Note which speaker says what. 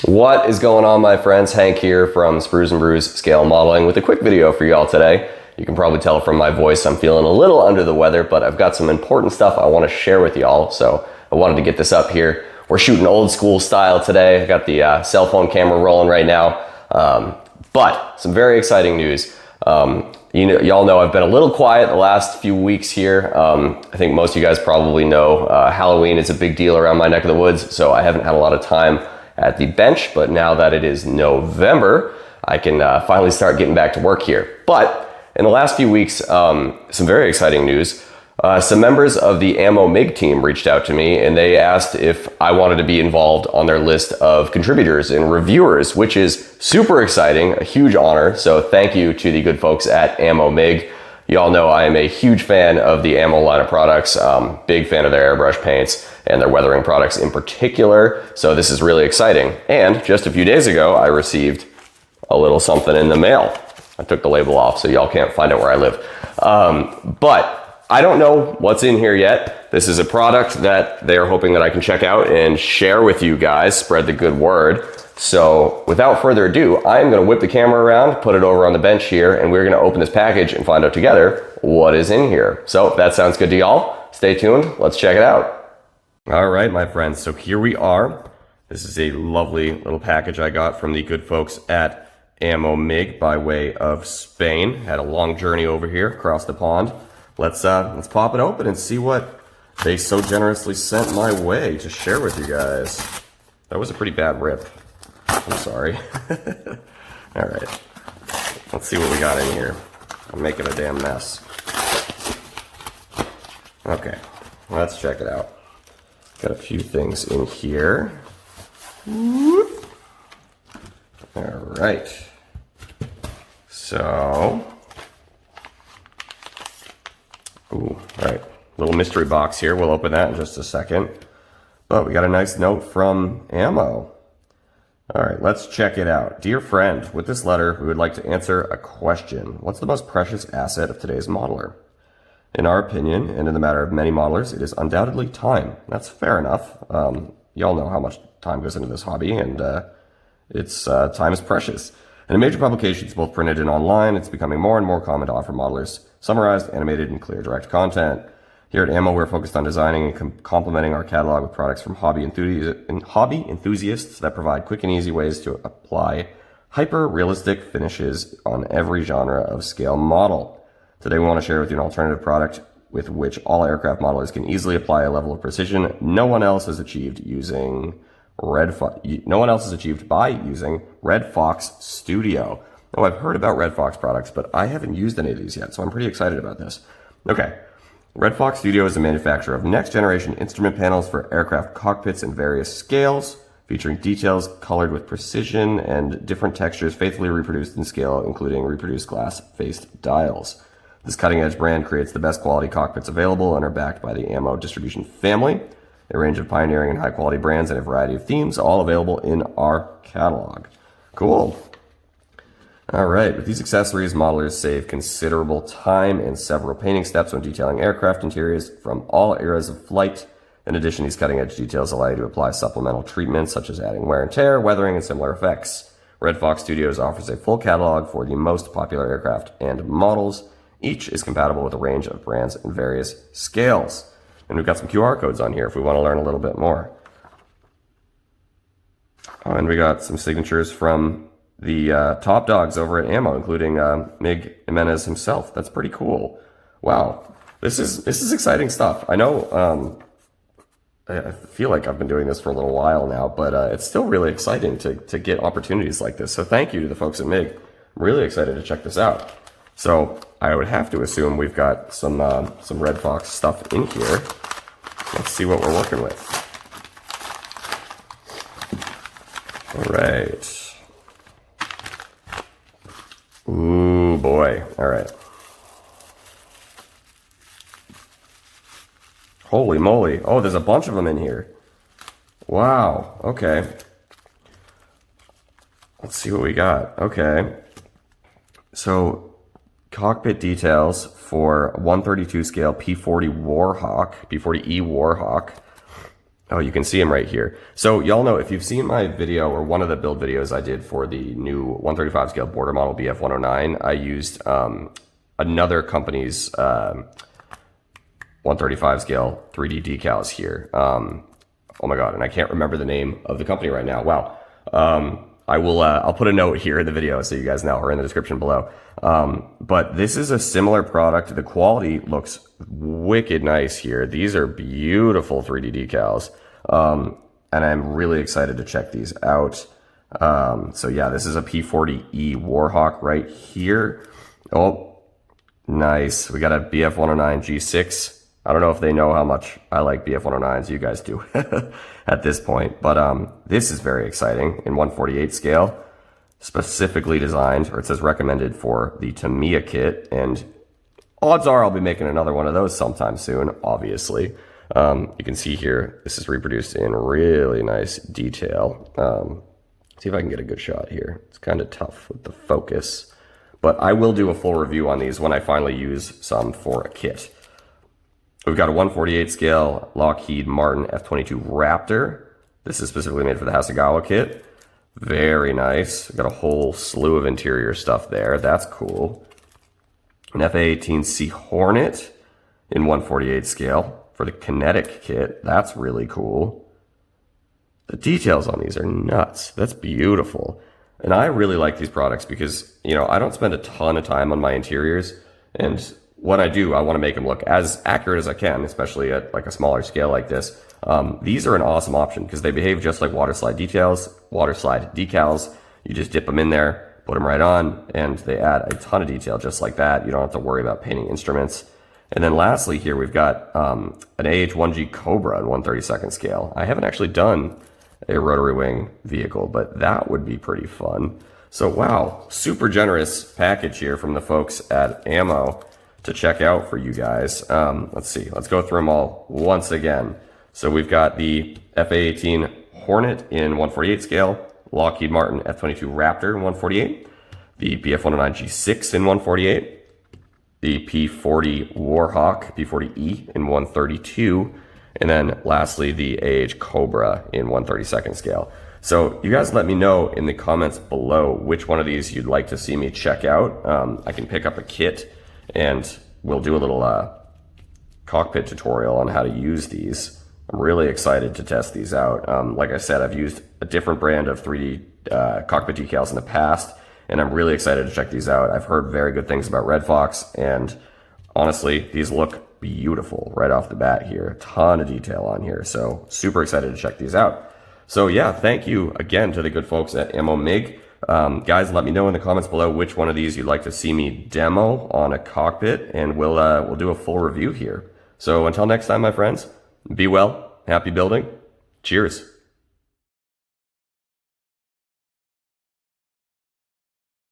Speaker 1: What is going on, my friends? Hank here from Sprues and Brews Scale Modeling with a quick video for y'all today. You can probably tell from my voice I'm feeling a little under the weather, but I've got some important stuff I want to share with y'all, so I wanted to get this up here. We're shooting old school style today. I got the cell phone camera rolling right now, but some very exciting news. Y'all know I've been a little quiet the last few weeks here. I think most of you guys probably know Halloween is a big deal around my neck of the woods, so I haven't had a lot of time at the bench, but now that it is November, I can finally start getting back to work here. But in the last few weeks, some very exciting news. Some members of the AMMO MIG team reached out to me and they asked if I wanted to be involved on their list of contributors and reviewers, which is super exciting, a huge honor. So thank you to the good folks at AMMO MIG. You all know I am a huge fan of the AMMO line of products, big fan of their airbrush paints and their weathering products in particular. So this is really exciting. And just a few days ago, I received a little something in the mail. I took the label off so y'all can't find out where I live. But I don't know what's in here yet. This is a product that they are hoping that I can check out and share with you guys, spread the good word. So without further ado, I'm gonna whip the camera around, put it over on the bench here, and we're gonna open this package and find out together what is in here. So if that sounds good to y'all, stay tuned, let's check it out. All right, my friends, so here we are. This is a lovely little package I got from the good folks at AMMO MIG by way of Spain. Had a long journey over here across the pond. Let's pop it open and see what they so generously sent my way to share with you guys. That was a pretty bad rip. I'm sorry. All right, let's see what we got in here. I'm making a damn mess. Okay, let's check it out. Got a few things in here. All right. So, all right, little mystery box here. We'll open that in just a second. But we got a nice note from AMMO. All right, let's check it out. Dear friend, with this letter, we would like to answer a question. What's the most precious asset of today's modeler? In our opinion, and in the matter of many modelers, it is undoubtedly time. That's fair enough. Y'all know how much time goes into this hobby, and time is precious. And in major publications, both printed and online, it's becoming more and more common to offer modelers summarized, animated, and clear direct content. Here at AMMO, we're focused on designing and complementing our catalog with products from hobby enthusiasts that provide quick and easy ways to apply hyper-realistic finishes on every genre of scale model. Today, we want to share with you an alternative product with which all aircraft modelers can easily apply a level of precision no one else has achieved by using Red Fox Studio. Now, I've heard about Red Fox products, but I haven't used any of these yet, so I'm pretty excited about this. Okay. Red Fox Studio is a manufacturer of next-generation instrument panels for aircraft cockpits in various scales, featuring details colored with precision and different textures faithfully reproduced in scale, including reproduced glass-faced dials. This cutting-edge brand creates the best quality cockpits available and are backed by the AMMO distribution family, a range of pioneering and high-quality brands and a variety of themes, all available in our catalog. Cool. All right, with these accessories, modelers save considerable time and several painting steps when detailing aircraft interiors from all eras of flight. In addition, these cutting-edge details allow you to apply supplemental treatments such as adding wear and tear, weathering, and similar effects. Red Fox Studios offers a full catalog for the most popular aircraft and models. Each is compatible with a range of brands and various scales. And we've got some QR codes on here if we want to learn a little bit more. Oh, and we got some signatures from the top dogs over at AMMO, including Mig Jimenez himself. That's pretty cool. Wow, this is exciting stuff. I know I feel like I've been doing this for a little while now, but it's still really exciting to get opportunities like this. So thank you to the folks at MIG. I'm really excited to check this out. So I would have to assume we've got some Red Fox stuff in here. Let's see what we're working with. All right. Ooh, boy. All right. Holy moly. Oh, there's a bunch of them in here. Wow. Okay. Let's see what we got. Okay. So, cockpit details for 132 scale P40 Warhawk, P40E Warhawk. Oh, you can see them right here. So y'all know, if you've seen my video or one of the build videos I did for the new 135 scale border model BF109, I used another company's 135 scale 3D decals here. Oh my God, and I can't remember the name of the company right now. Wow. I'll put a note here in the video so you guys know, or in the description below. But this is a similar product. The quality looks wicked nice here. These are beautiful 3D decals. And I'm really excited to check these out. So yeah, this is a P40E Warhawk right here. Oh, nice. We got a BF109 G6. I don't know if they know how much I like BF109s. You guys do at this point. But this is very exciting in 148 scale, specifically designed, or it says recommended for the Tamiya kit. And odds are I'll be making another one of those sometime soon, obviously. You can see here, this is reproduced in really nice detail. See if I can get a good shot here. It's kind of tough with the focus. But I will do a full review on these when I finally use some for a kit. We've got a 148 scale Lockheed Martin F-22 Raptor. This is specifically made for the Hasegawa kit. Very nice. We've got a whole slew of interior stuff there. That's cool. An F-A-18C Hornet in 148 scale for the Kinetic kit. That's really cool. The details on these are nuts. That's beautiful. And I really like these products because, you know, I don't spend a ton of time on my interiors, and when I do, I want to make them look as accurate as I can, especially at like a smaller scale like this. These are an awesome option because they behave just like water slide decals. You just dip them in there, put them right on, and they add a ton of detail just like that. You don't have to worry about painting instruments. And then lastly here, we've got an AH-1G Cobra in 132nd scale. I haven't actually done a rotary wing vehicle, but that would be pretty fun. So wow, super generous package here from the folks at AMMO to check out for you guys. Let's see, let's go through them all once again. So we've got the FA-18 Hornet in 148 scale, Lockheed Martin F-22 Raptor in 148, the BF109 G6 in 148, the P40 Warhawk, P40E in 132, and then lastly, the AH Cobra in 132nd scale. So you guys let me know in the comments below which one of these you'd like to see me check out. I can pick up a kit and we'll do a little cockpit tutorial on how to use these. I'm really excited to test these out. Like I said, I've used a different brand of 3D cockpit decals in the past, and I'm really excited to check these out. I've heard very good things about Red Fox, and honestly, these look beautiful right off the bat here. A ton of detail on here, so super excited to check these out. So yeah, thank you again to the good folks at AMMO MIG. Guys, let me know in the comments below which one of these you'd like to see me demo on a cockpit, and we'll do a full review here. So until next time, my friends, be well, happy building, cheers.